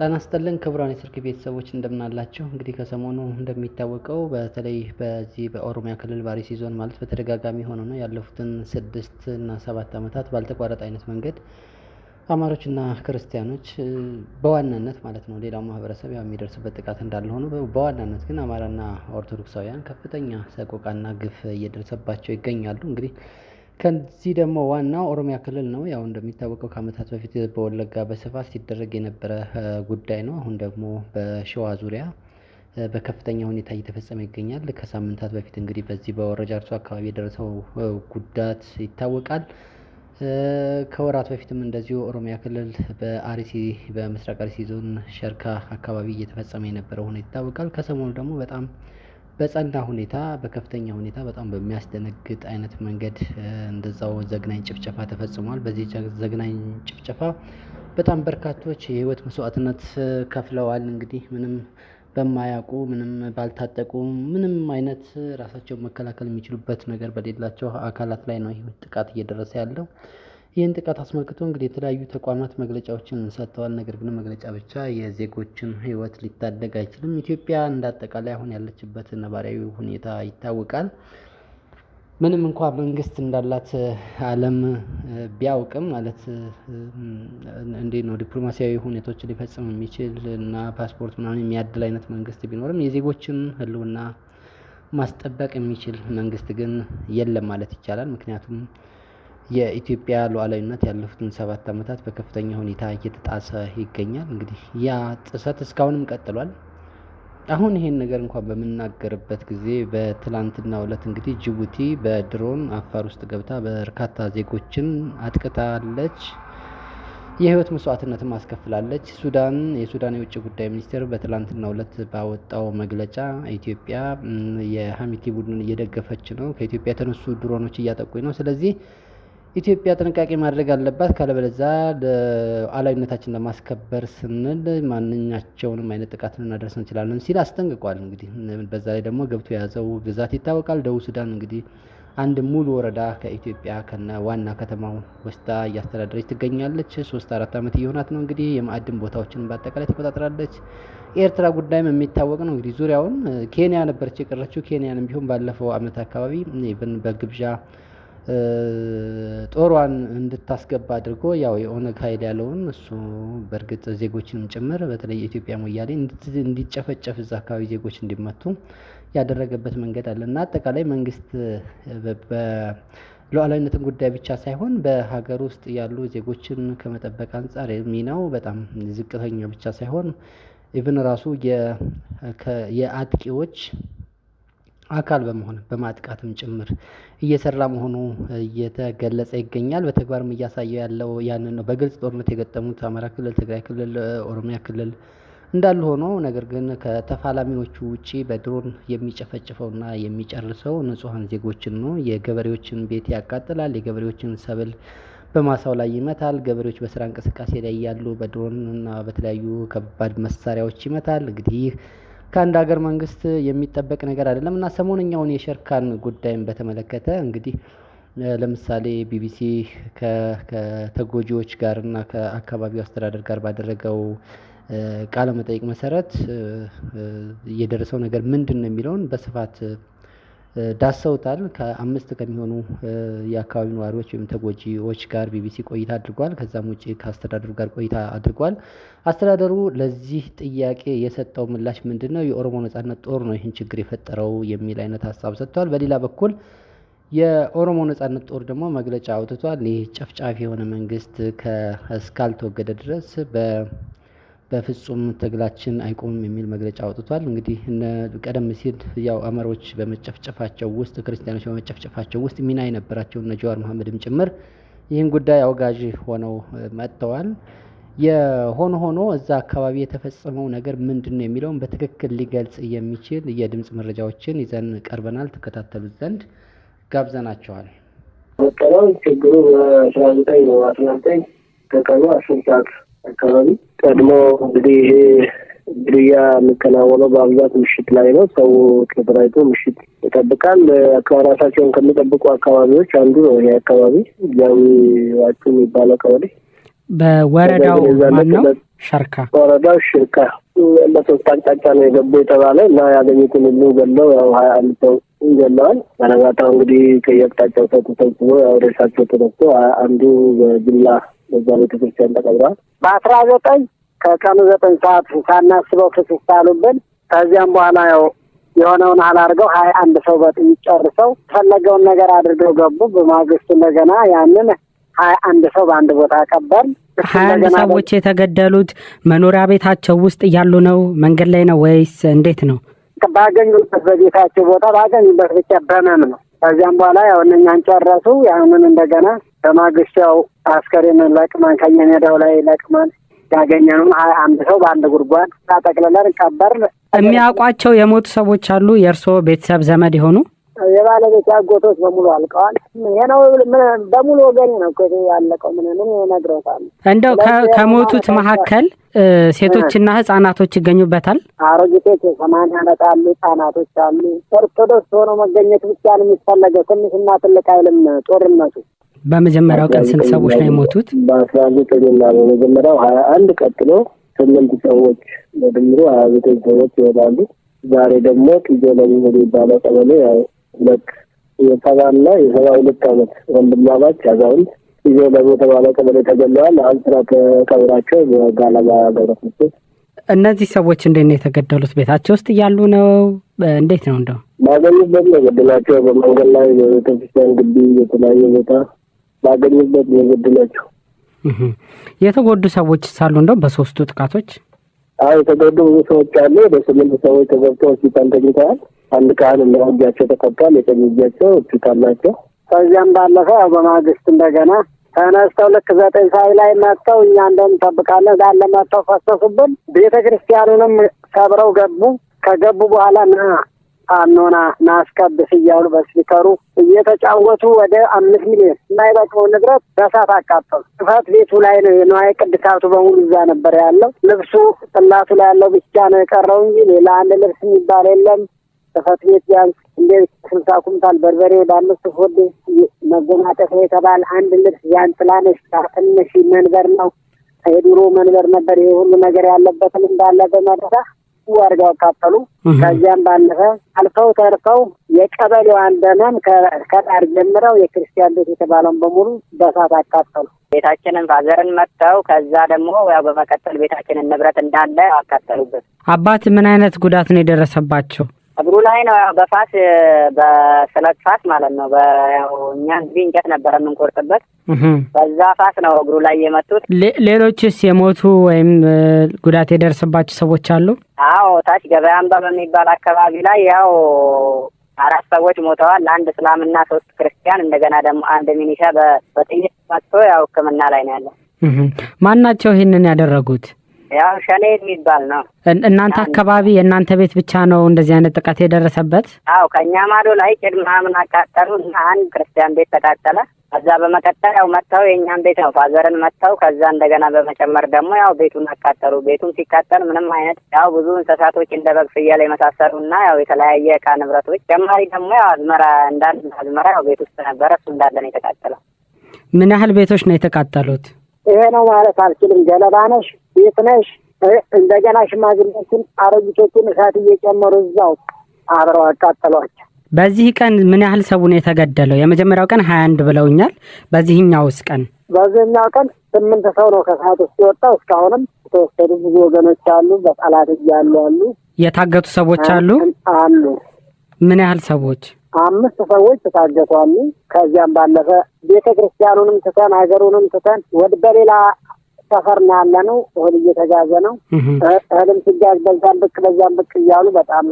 ጤና ይስጥልን ክቡራን የስልክ ቤተሰቦች እንደምን አላችሁ? እንግዲህ ከሰሞኑ እንደሚታወቀው በተለይ በዚህ በኦሮሚያ ክልል በአርሲ ዞን ማለት በተደጋጋሚ ሆኖ ነው ያለፉትን 6 እና 7 ዓመታት ባልተቋረጠ አይነት መንገድ አማሮችና ክርስቲያኖች በዋናነት ማለት ነው ሌላው ማህበረሰብ ያው የሚደርስበት ጥቃት እንዳለ ሆኖ በዋናነት ግን አማራና ኦርቶዶክሳውያን ከፍተኛ ሰቆቃና ግፍ እየደረሰባቸው ይገኛሉ። እንግዲህ ከዚህ ደግሞ ዋናው ኦሮሚያ ክልል ነው። ያው እንደሚታወቀው ከዓመታት በፊት በወለጋ በስፋት ሲደረግ የነበረ ጉዳይ ነው። አሁን ደግሞ በሸዋ ዙሪያ በከፍተኛ ሁኔታ እየተፈጸመ ይገኛል። ከሳምንታት በፊት እንግዲህ በዚህ በወረጃ አርሶ አካባቢ የደረሰው ጉዳት ይታወቃል። ከወራት በፊትም እንደዚሁ ኦሮሚያ ክልል በአርሲ በምስራቅ አርሲ ዞን ሸርካ አካባቢ እየተፈጸመ የነበረው ሁኔታ ይታወቃል። ከሰሞኑ ደግሞ በጣም በጸና ሁኔታ በከፍተኛ ሁኔታ በጣም በሚያስደነግጥ አይነት መንገድ እንደዛው ዘግናኝ ጭፍጨፋ ተፈጽሟል። በዚህ ዘግናኝ ጭፍጨፋ በጣም በርካቶች የህይወት መስዋዕትነት ከፍለዋል። እንግዲህ ምንም በማያውቁ ምንም ባልታጠቁ ምንም አይነት ራሳቸውን መከላከል የሚችሉበት ነገር በሌላቸው አካላት ላይ ነው ይህ ጥቃት እየደረሰ ያለው። ይህን ጥቃት አስመልክቶ እንግዲህ የተለያዩ ተቋማት መግለጫዎችን ሰጥተዋል። ነገር ግን መግለጫ ብቻ የዜጎችን ህይወት ሊታደግ አይችልም። ኢትዮጵያ እንዳጠቃላይ አሁን ያለችበት ነባራዊ ሁኔታ ይታወቃል። ምንም እንኳን መንግስት እንዳላት ዓለም ቢያውቅም ማለት እንዴት ነው ዲፕሎማሲያዊ ሁኔታዎችን ሊፈጽም የሚችል እና ፓስፖርት ምናምን የሚያድል አይነት መንግስት ቢኖርም የዜጎችን ህልውና ማስጠበቅ የሚችል መንግስት ግን የለም ማለት ይቻላል። ምክንያቱም የኢትዮጵያ ሉዓላዊነት ያለፉትን 7 ዓመታት በከፍተኛ ሁኔታ እየተጣሰ ይገኛል። እንግዲህ ያ ጥሰት እስካሁንም ቀጥሏል። አሁን ይሄን ነገር እንኳን በምናገርበት ጊዜ በትላንትናው ዕለት እንግዲህ ጅቡቲ በድሮን አፋር ውስጥ ገብታ በርካታ ዜጎችን አጥቅታለች። የህይወት መስዋዕትነትም አስከፍላለች። የሱዳን የውጭ ጉዳይ ሚኒስቴር በትላንትናው ዕለት ባወጣው መግለጫ ኢትዮጵያ የሀሚቲ ቡድንን እየደገፈች ነው፣ ከኢትዮጵያ የተነሱ ድሮኖች እያጠቁኝ ነው፣ ስለዚህ ኢትዮጵያ ጥንቃቄ ማድረግ አለባት፣ ካለበለዚያ ሉዓላዊነታችንን ለማስከበር ስንል ማንኛቸውንም አይነት ጥቃት ልናደርስ እንችላለን ሲል አስጠንቅቋል። እንግዲህ በዛ ላይ ደግሞ ገብቶ የያዘው ግዛት ይታወቃል። ደቡብ ሱዳን እንግዲህ አንድ ሙሉ ወረዳ ከኢትዮጵያ ከነ ዋና ከተማው ወስዳ እያስተዳደረች ትገኛለች። 3-4 ዓመት እየሆናት ነው። እንግዲህ የማዕድን ቦታዎችን በአጠቃላይ ተቆጣጥራለች። የኤርትራ ጉዳይም የሚታወቅ ነው። እንግዲህ ዙሪያውን ኬንያ ነበረች የቀረችው። ኬንያንም ቢሆን ባለፈው ዓመት አካባቢ በግብዣ ጦሯን እንድታስገባ አድርጎ ያው የኦነግ ኃይል ያለውን እሱ በእርግጥ ዜጎችንም ጭምር በተለይ የኢትዮጵያ ሞያሌ እንዲጨፈጨፍ እዛ አካባቢ ዜጎች እንዲመቱ ያደረገበት መንገድ አለ እና አጠቃላይ መንግስት በሉዓላዊነትን ጉዳይ ብቻ ሳይሆን በሀገር ውስጥ ያሉ ዜጎችን ከመጠበቅ አንጻር ሚናው በጣም ዝቅተኛ ብቻ ሳይሆን ኢቭን ራሱ የአጥቂዎች አካል በመሆን በማጥቃትም ጭምር እየሰራ መሆኑ እየተገለጸ ይገኛል። በተግባርም እያሳየ ያለው ያንን ነው። በግልጽ ጦርነት የገጠሙት አማራ ክልል፣ ትግራይ ክልል፣ ኦሮሚያ ክልል እንዳሉ ሆኖ ነገር ግን ከተፋላሚዎቹ ውጪ በድሮን የሚጨፈጭፈውና የሚጨርሰው ንጹሐን ዜጎችን ነው። የገበሬዎችን ቤት ያቃጥላል። የገበሬዎችን ሰብል በማሳው ላይ ይመታል። ገበሬዎች በስራ እንቅስቃሴ ላይ ያሉ በድሮንና በተለያዩ ከባድ መሳሪያዎች ይመታል። እንግዲህ ከአንድ ሀገር መንግስት የሚጠበቅ ነገር አይደለም እና ሰሞነኛውን የሸርካን ጉዳይን በተመለከተ እንግዲህ ለምሳሌ ቢቢሲ ከተጎጂዎች ጋር እና ከአካባቢው አስተዳደር ጋር ባደረገው ቃለ መጠይቅ መሰረት የደረሰው ነገር ምንድን ነው የሚለውን በስፋት ዳሰውታል። ከ5 ከሚሆኑ የአካባቢው ነዋሪዎች ወይም ተጎጂዎች ጋር ቢቢሲ ቆይታ አድርጓል። ከዛም ውጪ ከአስተዳደሩ ጋር ቆይታ አድርጓል። አስተዳደሩ ለዚህ ጥያቄ የሰጠው ምላሽ ምንድነው? የኦሮሞ ነጻነት ጦር ነው ይህን ችግር የፈጠረው የሚል አይነት ሀሳብ ሰጥቷል። በሌላ በኩል የኦሮሞ ነጻነት ጦር ደግሞ መግለጫ አውጥቷል። ይህ ጨፍጫፊ የሆነ መንግስት እስካልተወገደ ድረስ በፍጹም ትግላችን አይቆምም የሚል መግለጫ አውጥቷል። እንግዲህ ቀደም ሲል ያው አማሮች በመጨፍጨፋቸው ውስጥ ክርስቲያኖች በመጨፍጨፋቸው ውስጥ ሚና የነበራቸው እነ ጀዋር መሐመድም ጭምር ይህን ጉዳይ አውጋዥ ሆነው መጥተዋል። የሆነ ሆኖ እዛ አካባቢ የተፈጸመው ነገር ምንድን ነው የሚለውን በትክክል ሊገልጽ የሚችል የድምጽ መረጃዎችን ይዘን ቀርበናል። ተከታተሉት ዘንድ ጋብዘናቸዋል። ችግሩ በ19 ነው 19 ከቀኑ 10 ሰዓት አካባቢ ቀድሞ እንግዲህ ይሄ ግድያ የሚከናወነው በአብዛት ምሽት ላይ ነው። ሰው ተደራጅቶ ምሽት ይጠብቃል። ራሳቸውን ከሚጠብቁ አካባቢዎች አንዱ ነው ይሄ አካባቢ ጃዊ ዋጩ የሚባለው ቀበሌ። በወረዳው ማነው? ሸርካ ወረዳው ሽርካ በሶስት አቅጣጫ ነው የገቡ የተባለ እና ያገኙትን ሁሉ ገለው ያው 21 ሰው ገለዋል። በነጋታው እንግዲህ ከየአቅጣጫው ተሰብስቦ ያው ሬሳቸው ተነስቶ አንዱ በጅምላ በዛ ቤተክርስቲያን ተቀብሯል። በ19 ከቀኑ 9 ሰዓት ሳናስበው ፍስስ አሉብን። ከዚያም በኋላ ያው የሆነውን አላርገው 21 ሰው በጥይት ጨርሰው ፈለገውን ነገር አድርገው ገቡ። በማግስቱ እንደገና ያንን 21 ሰው በአንድ ቦታ ቀበር። 21 ሰዎች የተገደሉት መኖሪያ ቤታቸው ውስጥ እያሉ ነው? መንገድ ላይ ነው ወይስ እንዴት ነው? ባገኙበት በቤታቸው ቦታ ባገኙበት ብቻ በመም ነው። ከዚያም በኋላ ያው እነኛን ጨረሱ። ያንን እንደገና በማግስቱ ያው አስከሬን ለቅመን ከየሜዳው ላይ ለቅመን ያገኘነው 21 ሰው በአንድ ጉድጓድ ታጠቅልለን ቀበር። የሚያውቋቸው የሞቱ ሰዎች አሉ? የእርስዎ ቤተሰብ ዘመድ የሆኑ? የባለቤት አጎቶች በሙሉ አልቀዋል። ይሄ ነው በሙሉ ወገኔ ነው እኮ ያለቀው። ምን ነግረውታል። እንደው ከሞቱት መካከል ሴቶችና ህጻናቶች ይገኙበታል? አሮጊቶች 80 ዓመት አሉ፣ ህጻናቶች አሉ። ኦርቶዶክስ ሆኖ መገኘት ብቻ ነው የሚፈለገው። ትንሽና ትልቅ አይልም ጦርነቱ። በመጀመሪያው ቀን ስንት ሰዎች ነው የሞቱት? በ19ና በመጀመሪያው 21 ቀጥሎ 8 ሰዎች በድምሩ 29 ሰዎች ይሆናሉ። ዛሬ ደግሞ ቂጆለሚ የሚባለው ቀበሌ ያው ሁለት የሰባና የ72 ዓመት ወንድማማች አዛውንት ቂጆለሚ የተባለው ቀበሌ ተገለዋል። አሁን ስርዓተ ቀብራቸው በጋላባ ገብረክርስቶስ። እነዚህ ሰዎች እንዴት ነው የተገደሉት? ቤታቸው ውስጥ እያሉ ነው? እንዴት ነው? እንደው ባገኙበት ነው የገደሏቸው። በመንገድ ላይ በቤተክርስቲያን ግቢ የተለያየ ቦታ ባገኙበት ነው የገደሏቸው። የተጎዱ ሰዎች ሳሉ እንደው በሶስቱ ጥቃቶች? አዎ የተጎዱ ብዙ ሰዎች አሉ። ወደ 8 ሰዎች ተገብተው ሆስፒታል ተኝተዋል። አንድ ካህን እና እጃቸው ተቆርጧል። የቀኝ እጃቸው ሆስፒታል ናቸው። ከዚያም ባለፈ ያው በማግስት እንደገና ተነስተው ልክ 9 ሰዓት ላይ መጥተው እኛ እንደምንጠብቃለን ዛለ መጥተው ፈሰሱብን። ቤተክርስቲያኑንም ሰብረው ገቡ። ከገቡ በኋላ አኖና ናስቀድስ እያሉ በስፒከሩ እየተጫወቱ ወደ 5 ሚሊዮን የማይበቃው ንብረት በእሳት አቃጠሉ። ጽሕፈት ቤቱ ላይ ነው የንዋየ ቅድሳቱ በሙሉ እዛ ነበር ያለው። ልብሱ ጽላቱ ላይ ያለው ብቻ ነው የቀረው እንጂ ሌላ አንድ ልብስ የሚባል የለም። ጽሕፈት ቤት ቢያንስ እንደ 60 ኩንታል በርበሬ ወደ 5 ፎድ መጎናጸፊያ የተባለ አንድ ልብስ ጃንጥላ ነች። ትንሽ መንበር ነው የድሮ መንበር ነበር። ይሄ ሁሉ ነገር ያለበትን እንዳለ በመረሳ ወርጋው አቃጠሉ። ከዚያም ባለፈ አልፈው ተርፈው የቀበሌው አንደነን ከዳር ጀምረው የክርስቲያን ቤት የተባለውን በሙሉ በእሳት አቃጠሉ። ቤታችንን ፋዘርን መጥተው ከዛ ደግሞ ያው በመቀጠል ቤታችንን ንብረት እንዳለ አቃጠሉበት። አባት ምን አይነት ጉዳት ነው የደረሰባቸው? እግሩ ላይ ነው ያው በፋስ በስለት ፋስ ማለት ነው። ያው እኛ እንግዲህ እንጨት ነበር የምንቆርጥበት በዛ ፋስ ነው እግሩ ላይ የመቱት። ሌሎችስ የሞቱ ወይም ጉዳት የደረሰባቸው ሰዎች አሉ? አዎ ታች ገበያ አምባ በሚባል አካባቢ ላይ ያው 4 ሰዎች ሞተዋል። 1 እስላምና 3 ክርስቲያን እንደገና ደግሞ 1 ሚኒሻ በጥይት መጥቶ ያው ሕክምና ላይ ነው ያለው። ማን ናቸው ይሄንን ያደረጉት? ያው ሸኔ የሚባል ነው። እናንተ አካባቢ የእናንተ ቤት ብቻ ነው እንደዚህ አይነት ጥቃት የደረሰበት? አዎ ከኛ ማዶ ላይ ጭድ ምናምን አቃጠሉ እና 1 ክርስቲያን ቤት ተቃጠለ። ከዛ በመቀጠል ያው መጥተው የእኛን ቤት ነው ፋዘርን መጥተው ከዛ እንደገና በመጨመር ደግሞ ያው ቤቱን አቃጠሉ። ቤቱን ሲቃጠል ምንም አይነት ያው ብዙ እንስሳቶች እንደ በግ፣ ፍየል የመሳሰሉና ያው የተለያየ ዕቃ ንብረቶች ጨማሪ ደግሞ ያው አዝመራ አዝመራ ያው ቤት ውስጥ ነበረ። እሱ እንዳለ ነው የተቃጠለው። ምን ያህል ቤቶች ነው የተቃጠሉት? ይሄ ነው ማለት አልችልም። ገለባ ነሽ፣ ቤት ነሽ፣ እንደገና ሽማግሌዎችን አሮጊቶችን እሳት እየጨመሩ እዛው አብረው አቃጠሏቸው። በዚህ ቀን ምን ያህል ሰው ነው የተገደለው? የመጀመሪያው ቀን 21 ብለውኛል። በዚህኛውስ ቀን? በዚህኛው ቀን 8 ሰው ነው ከሰዓት ውስጥ የወጣው። እስካሁንም የተወሰዱ ብዙ ወገኖች አሉ። በጠላት እያሉ አሉ። የታገቱ ሰዎች አሉ? አሉ። ምን ያህል ሰዎች? 5 ሰዎች ተታገቱ አሉ። ከዚያም ባለፈ ቤተክርስቲያኑንም ትተን ሀገሩንም ትተን ወደ በሌላ ሰፈር ነው ያለነው። እህል እየተጋዘ ነው። እህልም ሲጋዝ በዛም በዛም እያሉ በጣም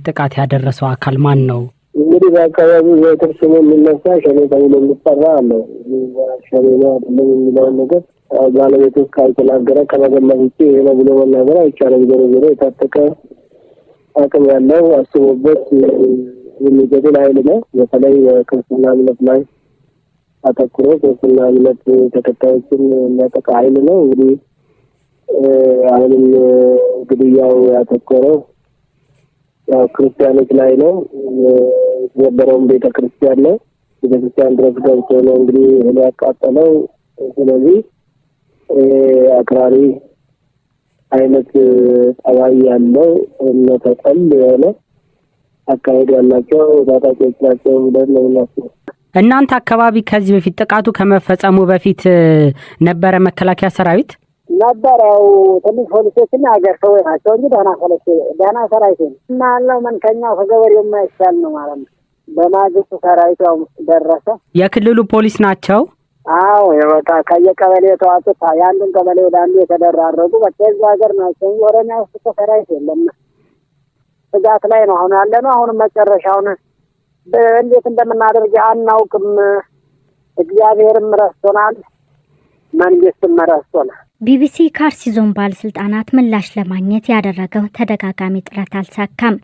ጥቃት ያደረሰው አካል ማን ነው? እንግዲህ በአካባቢው የትርሱም የሚነሳ ሸኔ ተብሎ የሚጠራ አለ። ሸኔ ነው አይደለም የሚለውን ነገር ባለቤቱ ካልተናገረ ከመገመት ውጭ ይሄ ነው ብሎ መናገር አይቻልም። ዞሮ ዞሮ የታጠቀ አቅም ያለው አስቦበት የሚገድል ኃይል ነው። በተለይ ክርስትና እምነት ላይ አተኩሮ ክርስትና እምነት ተከታዮችን የሚያጠቃ ኃይል ነው። እንግዲህ አሁንም ግድያው ያተኮረው ያው ክርስቲያኖች ላይ ነው። የነበረውም ቤተክርስቲያን ነው። ቤተክርስቲያን ድረስ ገብቶ ነው እንግዲህ ያቃጠለው። ስለዚህ አክራሪ አይነት ጠባይ ያለው ተጠል የሆነ አካሄድ ያላቸው ታጣቂዎች ናቸው ብለን ነው የምናስበው። እናንተ አካባቢ ከዚህ በፊት ጥቃቱ ከመፈጸሙ በፊት ነበረ መከላከያ ሰራዊት ነበረው? ትንሽ ፖሊሶችና ሀገር ሰዎች ናቸው እንጂ ደህና ሰራዊት ነው እና ያለው መንከኛው ከገበሬው የማይሻል ነው ማለት ነው። በማግስቱ ሰራዊቱ ደረሰ። የክልሉ ፖሊስ ናቸው? አዎ የወጣ ከየቀበሌው ተዋጡት ያንዱን ቀበሌ ወደ አንዱ የተደራረጉ በቃ የዚህ ሀገር ናቸው። ኦሮሚያ ውስጥ ሰራዊት የለም። ስጋት ላይ ነው አሁን ያለ ነው። አሁን መጨረሻውን እንዴት እንደምናደርግ አናውቅም። እግዚአብሔርም ረስቶናል፣ መንግስትም ረስቶናል። ቢቢሲ ከአርሲ ዞን ባለስልጣናት ምላሽ ለማግኘት ያደረገው ተደጋጋሚ ጥረት አልተሳካም።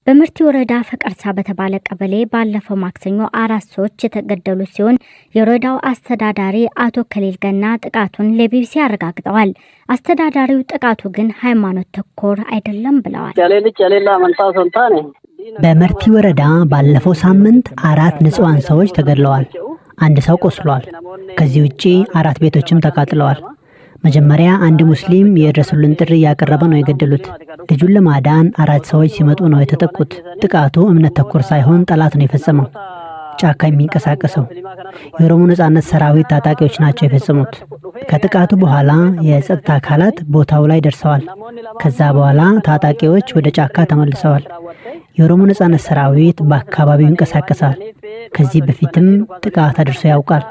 በምርት ወረዳ ፈቀርሳ በተባለ ቀበሌ ባለፈው ማክሰኞ 4 ሰዎች የተገደሉ ሲሆን የወረዳው አስተዳዳሪ አቶ ከሊል ገና ጥቃቱን ለቢቢሲ አረጋግጠዋል። አስተዳዳሪው ጥቃቱ ግን ሃይማኖት ተኮር አይደለም ብለዋል። በምርት ወረዳ ባለፈው ሳምንት 4 ንጹሃን ሰዎች ተገድለዋል። 1 ሰው ቆስሏል። ከዚህ ውጪ 4 ቤቶችም ተቃጥለዋል። መጀመሪያ አንድ ሙስሊም የድረሱልን ጥሪ ያቀረበ ነው የገደሉት። ልጁን ለማዳን 4 ሰዎች ሲመጡ ነው የተጠቁት። ጥቃቱ እምነት ተኮር ሳይሆን ጠላት ነው የፈጸመው። ጫካ የሚንቀሳቀሰው የኦሮሞ ነጻነት ሰራዊት ታጣቂዎች ናቸው የፈጸሙት። ከጥቃቱ በኋላ የጸጥታ አካላት ቦታው ላይ ደርሰዋል። ከዛ በኋላ ታጣቂዎች ወደ ጫካ ተመልሰዋል። የኦሮሞ ነጻነት ሰራዊት በአካባቢው ይንቀሳቀሳል። ከዚህ በፊትም ጥቃት አድርሶ ያውቃል።